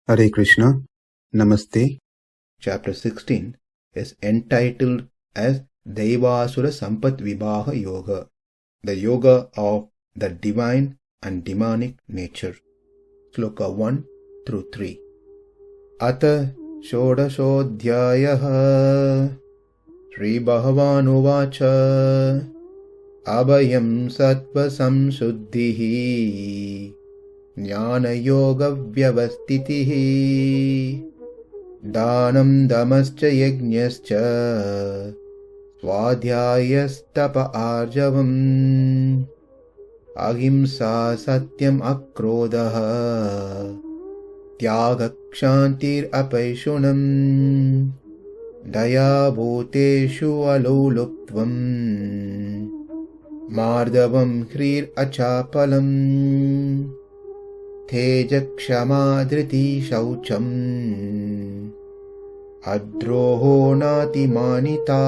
Hare Krishna, Namaste. Chapter 16 is entitled as Daivasura Sampat Vibhaga Yoga, the yoga of the divine and demonic nature. Sloka 1 through 3. Ata shodashodhyāyah śrī-bhagavān uvāca abhayaṁ sattva-saṁśuddhir jñāna-yoga-vyavasthitiḥ dānaṁ damascha yajñascha svādhyāyas tapa ārjavam ahiṁsā satyam akrodhas tyāgaḥ śāntir apaiśunam dayā bhūteṣv aloluptvaṁ mārdavaṁ hrīr acāpalam tejaḥ kṣamā dhṛtiḥ śaucam adroho nāti-mānitā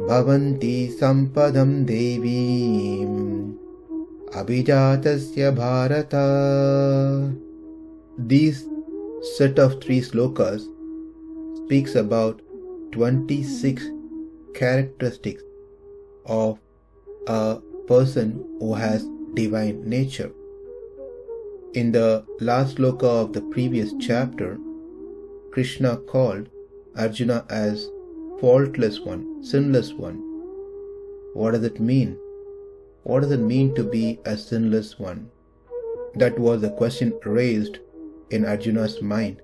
bhavanti sampadam devīm abhijatasya bharata. These set of 3 slokas speaks about 26 characteristics of a person who has divine nature. In the last sloka of the previous chapter, Krishna called Arjuna as faultless one, sinless one. What does it mean? What does it mean to be a sinless one? That was the question raised in Arjuna's mind.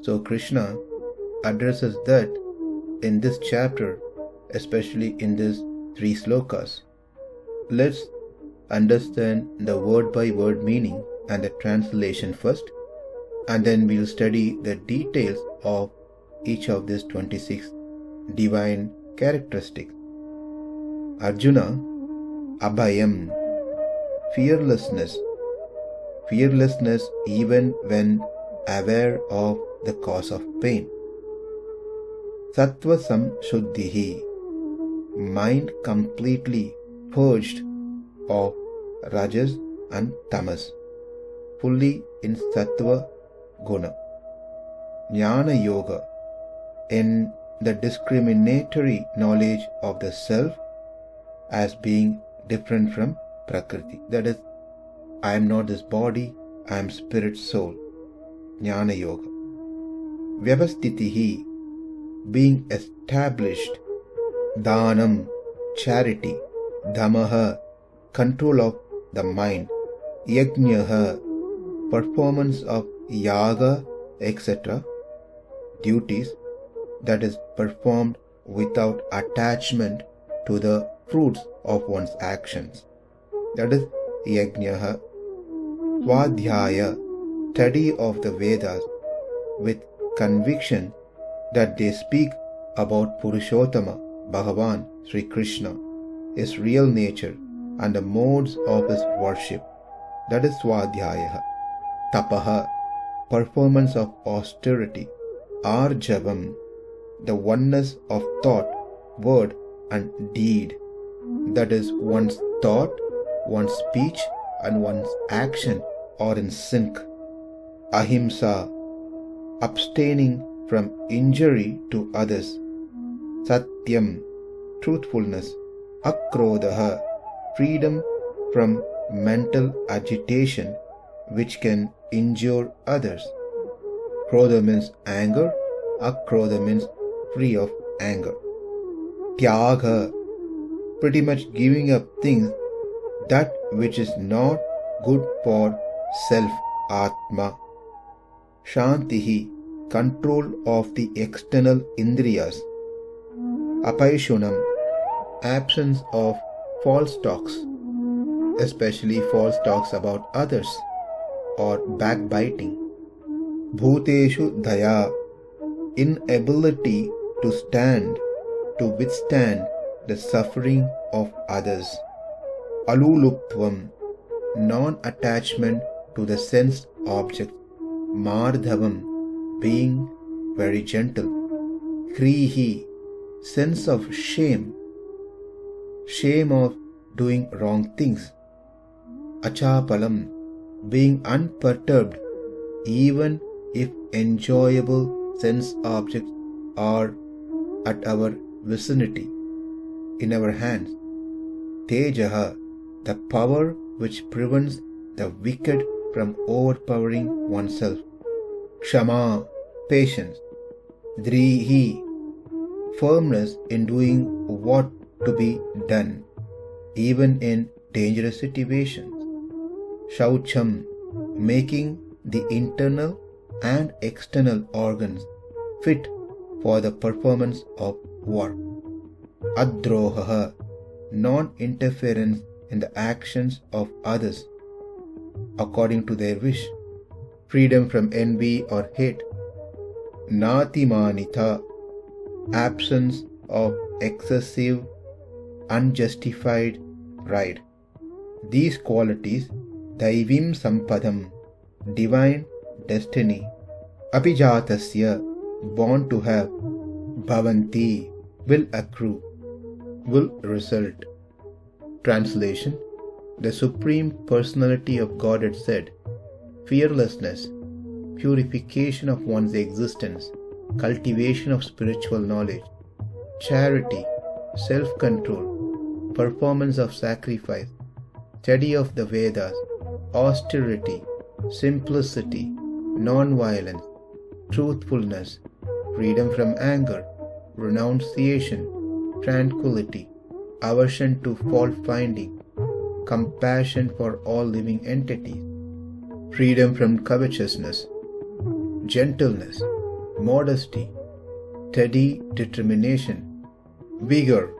So Krishna addresses that in this chapter, especially in these 3 slokas. Let's understand the word by word meaning and the translation first, and then we'll study the details of each of these 26 divine characteristics. Arjuna, abhayaṁ, fearlessness even when aware of the cause of pain. Sattva-saṁśuddhir, mind completely purged of rajas and tamas, fully in sattva guna. Jnāna-yoga, in the discriminatory knowledge of the self as being different from prakriti. That is, I am not this body, I am spirit soul. Jñāna-yoga. Vyavasthitiḥ, being established. Dānaṁ, charity. Damaḥ, control of the mind. Yajñaḥ, performance of yaga, etc., duties, that is performed without attachment to the fruits of one's actions. That is yajñaḥ. Svādhyāyas, study of the Vedas with conviction that they speak about Purushottama, Bhagavan, Sri Krishna, his real nature and the modes of his worship. That is svādhyāyas. Tapa, performance of austerity. Ārjavam, the oneness of thought, word and deed. That is, one's thought, one's speech and one's action are in sync. Ahiṁsā, abstaining from injury to others. Satyam, truthfulness. Akrodhas, freedom from mental agitation which can injure others. Krodha means anger, akrodha means free of anger. Tyāgaḥ, pretty much giving up things that which is not good for self, atma. Śāntir, control of the external indriyas. Apaiśunam, absence of false talks, especially false talks about others or backbiting. bhūteṣv dayā, inability to withstand the suffering of others. aloluptvaṁ, non-attachment to the sense object. mārdavaṁ, being very gentle. hrīr, sense of shame of doing wrong things. acāpalam, being unperturbed even if enjoyable sense objects are at our vicinity, in our hands. Tejaḥ, the power which prevents the wicked from overpowering oneself. kṣamā, patience. dhṛtiḥ, firmness in doing what to be done, even in dangerous situations. śaucam, making the internal and external organs fit for the performance of work. adroho, non-interference in the actions of others according to their wish. Freedom from envy or hate. nāti-mānitā, absence of excessive, unjustified pride. These qualities, daivim sampadam, divine destiny, abhijatasya, born to have, bhavanti, will accrue, will result. Translation: The Supreme Personality of Godhead said, fearlessness, purification of one's existence, cultivation of spiritual knowledge, charity, self-control, performance of sacrifice, study of the Vedas, austerity, simplicity, non-violence, truthfulness, freedom from anger, renunciation, tranquility, aversion to fault-finding, compassion for all living entities, freedom from covetousness, gentleness, modesty, steady determination, vigor,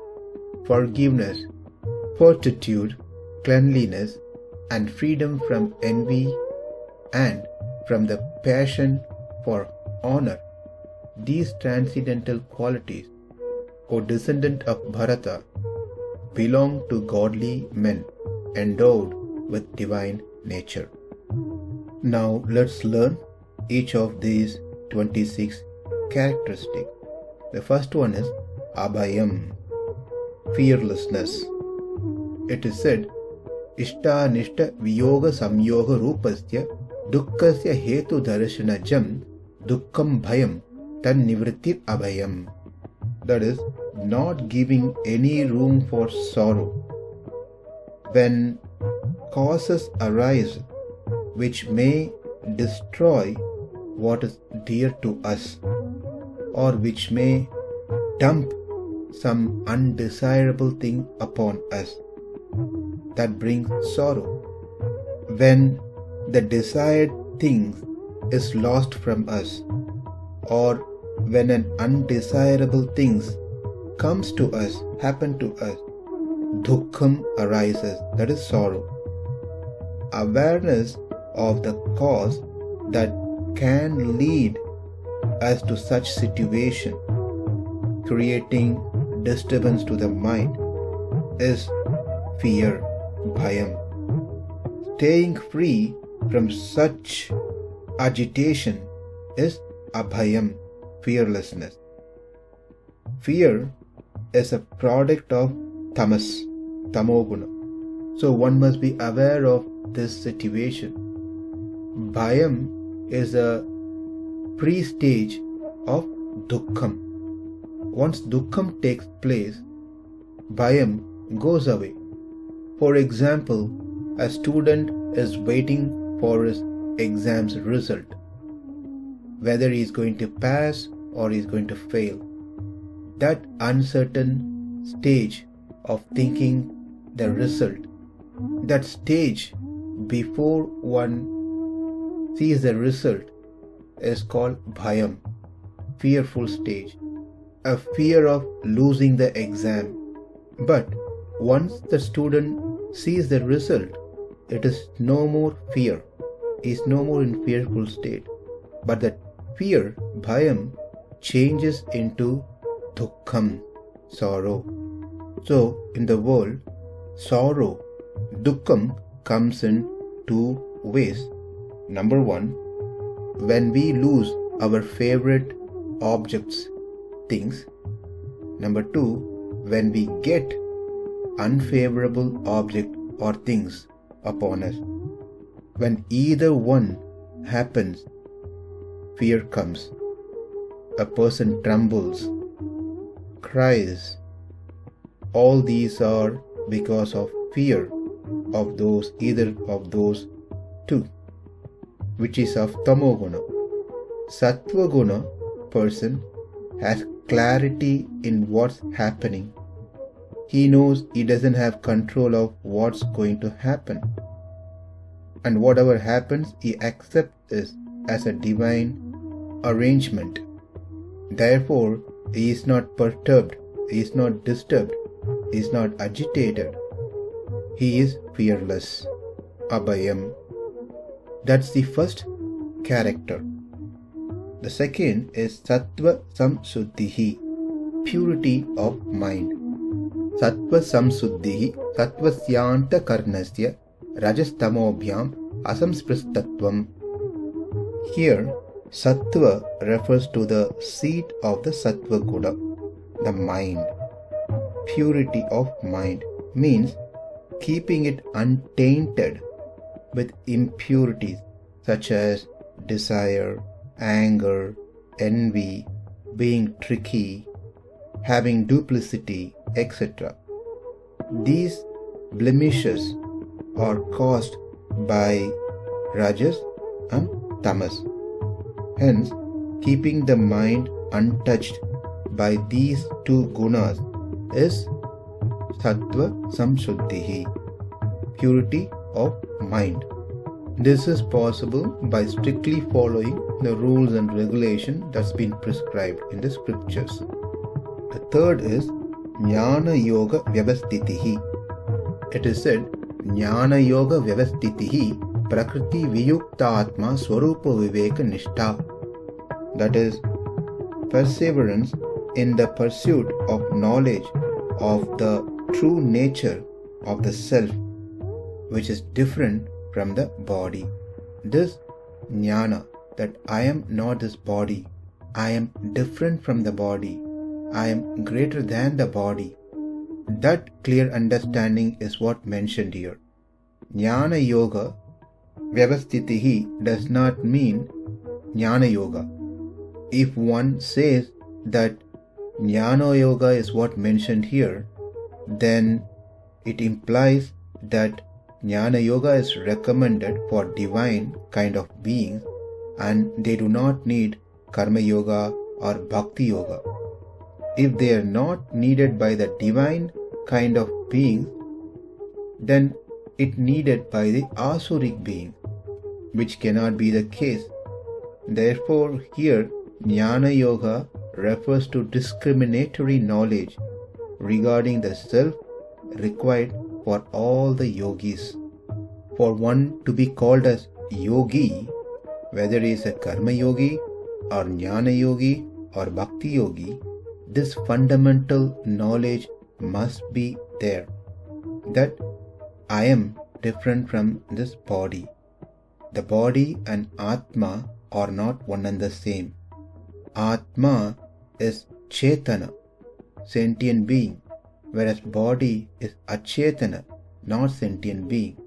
forgiveness, fortitude, cleanliness, and freedom from envy and from the passion for honor. These transcendental qualities, O descendant of Bharata, belong to godly men endowed with divine nature. Now let's learn each of these 26 characteristics. The first one is abhayaṁ, fearlessness. It is said, ishta-nishta viyoga samyoga rupasya dukkasya hetu darshanajam dukkam bhayam tan nivrittir abhayaṁ. That is, not giving any room for sorrow. When causes arise which may destroy what is dear to us, or which may dump some undesirable thing upon us, that brings sorrow. When the desired thing is lost from us, or when an undesirable thing comes to us, happen to us, dukkham arises, that is sorrow. Awareness of the cause that can lead us to such situation, creating disturbance to the mind, is fear, bhayaṁ. Staying free from such agitation is abhayaṁ, fearlessness. Fear is a product of tamas, tamoguna. So one must be aware of this situation. Bhayaṁ is a pre-stage of dukkham. Once dukkham takes place, bhayaṁ goes away. For example, a student is waiting for his exam's result, whether he is going to pass or he is going to fail. That uncertain stage of thinking the result, that stage before one sees the result, is called bhayaṁ, fearful stage, a fear of losing the exam. But once the student sees the result, it is no more fear, he is no more in fearful state. But that fear, bhayaṁ, changes into dukkham, sorrow. So in the world, sorrow, dukkham, comes in two ways. Number one, when we lose our favorite objects, things. Number two, when we get unfavorable object or things upon us. When either one happens fear comes. A person trembles, cries. All these are because of fear of either of those two, which is of tamoguna. Sattva guna person has clarity in what's happening. He knows he doesn't have control of what's going to happen. And whatever happens, he accepts it as a divine arrangement. Therefore, he is not perturbed, he is not disturbed, he is not agitated. He is fearless. Abhayaṁ. That's the first character. The second is sattva-saṁśuddhir, purity of mind. Sattva-saṁśuddhir, sattvasya karnasya rajastamobhyam asamspristatvam. Here, sattva refers to the seat of the sattva guna, the mind. Purity of mind means keeping it untainted with impurities such as desire, anger, envy, being tricky, having duplicity, etc. These blemishes are caused by rajas and tamas. Hence, keeping the mind untouched by these two gunas is sattva-saṁśuddhir, purity of mind. This is possible by strictly following the rules and regulations that's been prescribed in the scriptures. The third is jñāna-yoga-vyavasthitiḥ. It is said, jñāna-yoga-vyavasthitiḥ prakriti viyuktātma swarupa viveka nishtha. That is, perseverance in the pursuit of knowledge of the true nature of the self, which is different from the body. This jnana, that I am not this body, I am different from the body, I am greater than the body. That clear understanding is what mentioned here. Jñāna-yoga-vyavasthitiḥ does not mean jnana yoga. If one says that jnana yoga is what mentioned here, then it implies that jnana yoga is recommended for divine kind of beings and they do not need karma yoga or bhakti yoga. If they are not needed by the divine kind of beings, then it needed by the asuric being, which cannot be the case. Therefore, here jnana yoga refers to discriminatory knowledge regarding the self required for all the yogis. For one to be called as yogi, whether he is a karma yogi or jnana yogi or bhakti yogi, this fundamental knowledge must be there, that I am different from this body. The body and Atma are not one and the same. Atma is Chetana, sentient being, whereas body is Achetana, not sentient being.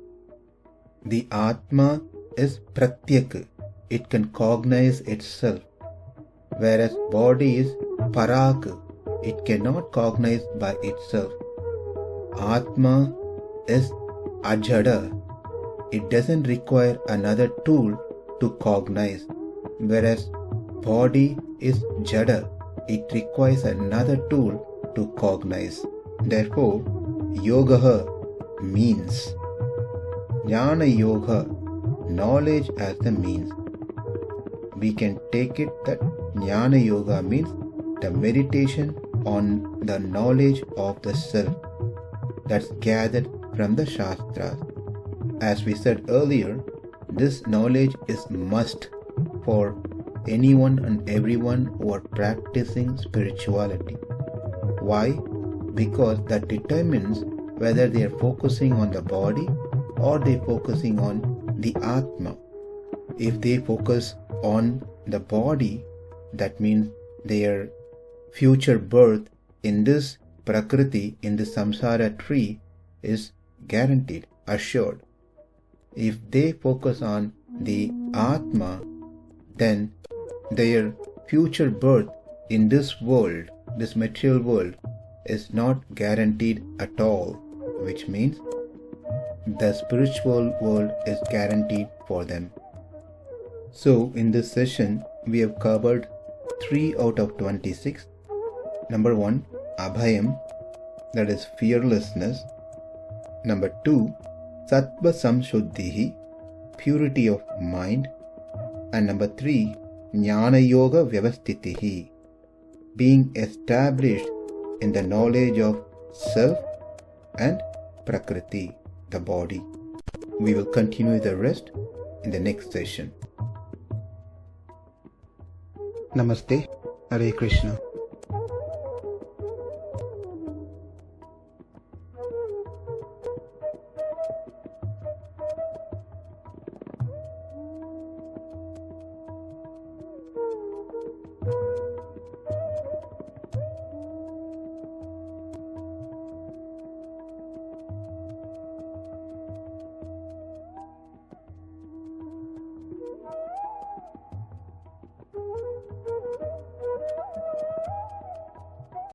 The Atma is Pratyak, it can cognize itself, whereas body is Parak, it cannot cognize by itself. Atma is Ajada, it doesn't require another tool to cognize, whereas body is Jada, it requires another tool to cognize. Therefore, yoga means. Jnana yoga, knowledge as the means. We can take it that jnana yoga means the meditation on the knowledge of the self that's gathered from the Shastras. As we said earlier, this knowledge is must for anyone and everyone who are practicing spirituality. Why? Because that determines whether they are focusing on the body or they are focusing on the Atma. If they focus on the body, that means their future birth in this Prakriti, in the samsara tree, is guaranteed, assured. If they focus on the Atma, then their future birth in this world, this material world, is not guaranteed at all, which means the spiritual world is guaranteed for them. So, in this session, we have covered 3 out of 26. Number 1, abhayaṁ, that is fearlessness. Number 2, sattva-saṁśuddhir, purity of mind. And number 3, jñāna-yoga-vyavasthitiḥ, being established in the knowledge of self and prakriti, the body. We will continue the rest in the next session. Namaste. Hare Krishna.